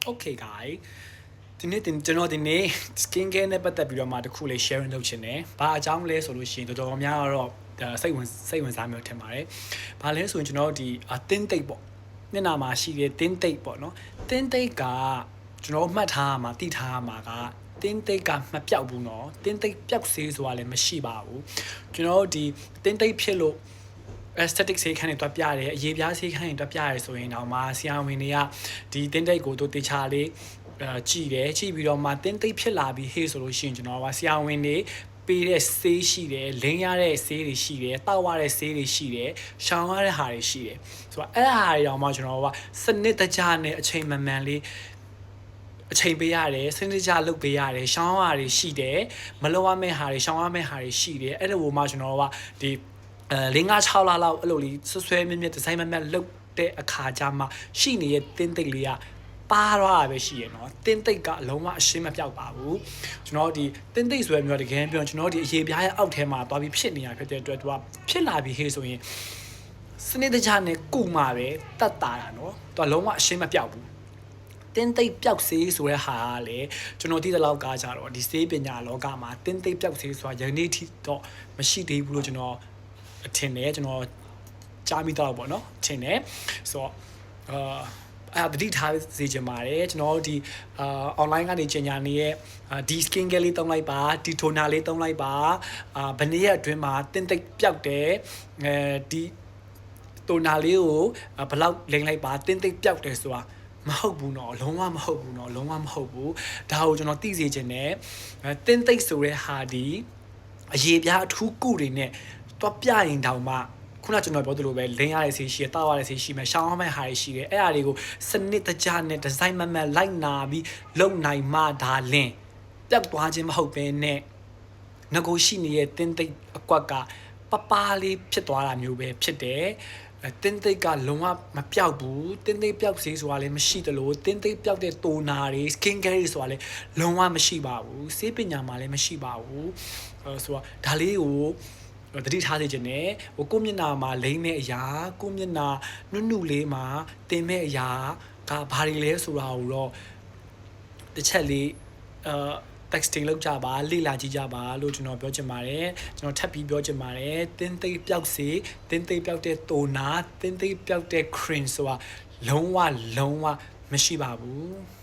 Okay guys ဒီနေ့ကျွန်တော်ဒီနေ့ skin care နဲ့ပတ်သက်ပြီးတော့မှတခုလေး sharing လုပ်ချင်တယ်။ဘာအကြောင်းလဲဆိုလို့ရှိရင်တော်တော်များတော့စိတ်ဝင်စားမျိုးထင်ပါတယ်။ဘာလဲဆိုရင်ကျွန်တော်ဒီတင်းတိတ်ပေါ့။မျက်နှာမှာရှိတဲ့တင်းတိတ်ပေါ့နော်။တင်းတိတ်ကကျွန်တော်မှတ်ထားမှာတိထားမှာကတင်းတိတ်ကမပြောက်ဘူးနော်။တင်းတိတ်ပြောက်စေးဆိုတာလည်းမရှိပါဘူး။ကျွန်တော်ဒီတင်းတိတ်ဖြစ်လို့aesthetic ဆေးခန်းတွေတွက်ပြရတယ်အရေးပြားဆေးခန်းတွေတွက်ပြရတယ်ဆိုရင်တော့မှဆရာဝန်တွေကဒီတင်းတိတ်ကိုတို့တေချာလေးကြည့်တယ်ကြည့်ပြီးတော့မှတင်းတိတ်ဖြစ်လာပြီးဟေးဆိုလို့ရှိရင်ကျွန်တော်ကဆရာဝန်တွေပေးတဲ့ဆေးရှိတယ်လင်းရတဲ့ဆေးတွေရှိတယ်တောက်ရတဲ့ဆေးတွေရှိတယ်ရှောင်ရတဲ့ဟာတွေရှိတယ်ဆိုတော့အဲ့ဟာတွေတော့မှကျွန်တော်ကစနစ်တကျနဲ့အချိန်မှန်မှန်လေးအချိန်ပေးရတယ်စနစ်တကျလုပ်ပေးရတယ်ရှောင်ရတွေရှိတယ်မလုပ်ရမယ့်ဟာတွေရှောင်ရမယ့်ဟာတွေရှိတယ်အဲ့လိုမှကျွန်တော်ကဒီ5-6လလောက်အဲ့လိုလေးဆွဲမြင့်မြင့်ဒီဇိုင်းမြတ်လုပ်တဲ့အခါကျမှရှိနေတဲ့တင်းတိတ်လေးကပါသွားတာပဲရှိရနော်တင်းတိတ်ကအလုံးဝအရှင်းမပြောက်ပါဘူးကျွန်တော်ဒီတင်းတိတ်ဆိုရမျိုးတကယ်ပြောကျွန်တော်ဒီအရေးပြားရဲ့အောက်ထဲမှာသွားပြီးဖြစ်နေတာဖြစ်တဲ့အတွက်သူကဖြစ်လာပြီးဟေးဆိုရင်စနစ်တကျနဲ့ကုမှာပဲတတ်တာနော်သူကလုံးဝအရှင်းမပြောက်ဘူးတင်းတိတ်ပြောက်စေးဆိုတဲ့ဟာကလေကျွန်တော်သိတဲ့လောက်ကကြတော့ဒီစေးပညာလောကမှာတင်းတိတ်ပြောက်စေးဆိုတာယနေ့ထိတော့မရှိသေးဘူးလို့ကျွန်တော်အထင်တယ်ကျွန်တော်ကြားမိတော့ပေါ့နော်ထင်တယ်ဆိုတော့အဲ့ဒါတတိထားစေချင်ပါတယ်ကျွန်တော်ဒီ online ကနေကျင်ညာနေရဲ့ဒီ skin care လေးသုံးလိုက်ပါဒီ toner လေးသုံးလိုက်ပါဘယ်နည်းရဲ့အတွင်းမှာတင်းတိတ်ပြောက်တယ်ဒီ toner လေးကိုဘယ်လောက်လိမ့်လိုက်ပါတင်းတိတ်ပြောက်တယ်ဆိုတာမဟုတ်ဘူးနော်လုံးဝမဟုတ်ဘူးနော်လုံးဝမဟုတ်ဘူးဒါကိုကျွန်တော်သိစေချင်တယ်တင်းတိတ်ဆိုတဲ့ဟာဒီအရေးပြားအထူးကုတွေနဲ့တော့ပြရင်တောင်မှခုနကျွန်တော်ပြောသလိုပဲလင်းရတဲ့ဆေးရှိတယ်တောက်ရတဲ့ဆေးရှိမယ်ရှောင်းရမယ့်ဟာတွေရှိတယ်အဲ့အရာတွေကိုစနစ်တကျနဲ့ဒီဇိုင်းမှန်မှန်လိုက်နာပြီးလုပ်နိုင်မှဒါလင်းပြတ်သွားခြင်းမဟုတ်ဘဲနဲ့ငကိုရှိနေတဲ့တင်းတိတ်အကွက်ကပပလေးဖြစ်သွားတာမျိုးပဲဖြစ်တယ်တင်းတိတ်ကလုံးဝမပြောက်ဘူးတင်းတိတ်ပြောက်စေးဆိုတာလည်းမရှိသလိုတင်းတိတ်ပြောက်တဲ့တိုနာတွေ skin care တွေဆိုတာလည်းလုံးဝမရှိပါဘူးဆေးပညာမှာလည်းမရှိပါဘူးဆိုတော့ဒါလေးကိုတတိထားစေချင်တယ်ဟိုကိုမျက်နှာမှာလိမ့်မဲ့အရာကိုမျက်နှာနုနုလေးမှာတင်မဲ့အရာကဘာတွေလဲဆိုတာကိုတော့တစ်ချက်လေးtexting လောက်ကြပါလေ့လာကြည့်ကြပါလို့ကျွန်တော်ပြောချင်ပါတယ်ကျွန်တော်ထပ်ပြီးပြောချင်ပါတယ်တင်းသိပ်ပြောက်စေတင်းသိပ်ပြောက်တဲ့တိုနာတင်းသိပ်ပြောက်တဲ့ cream ဆိုတာလုံးဝမရှိပါဘူး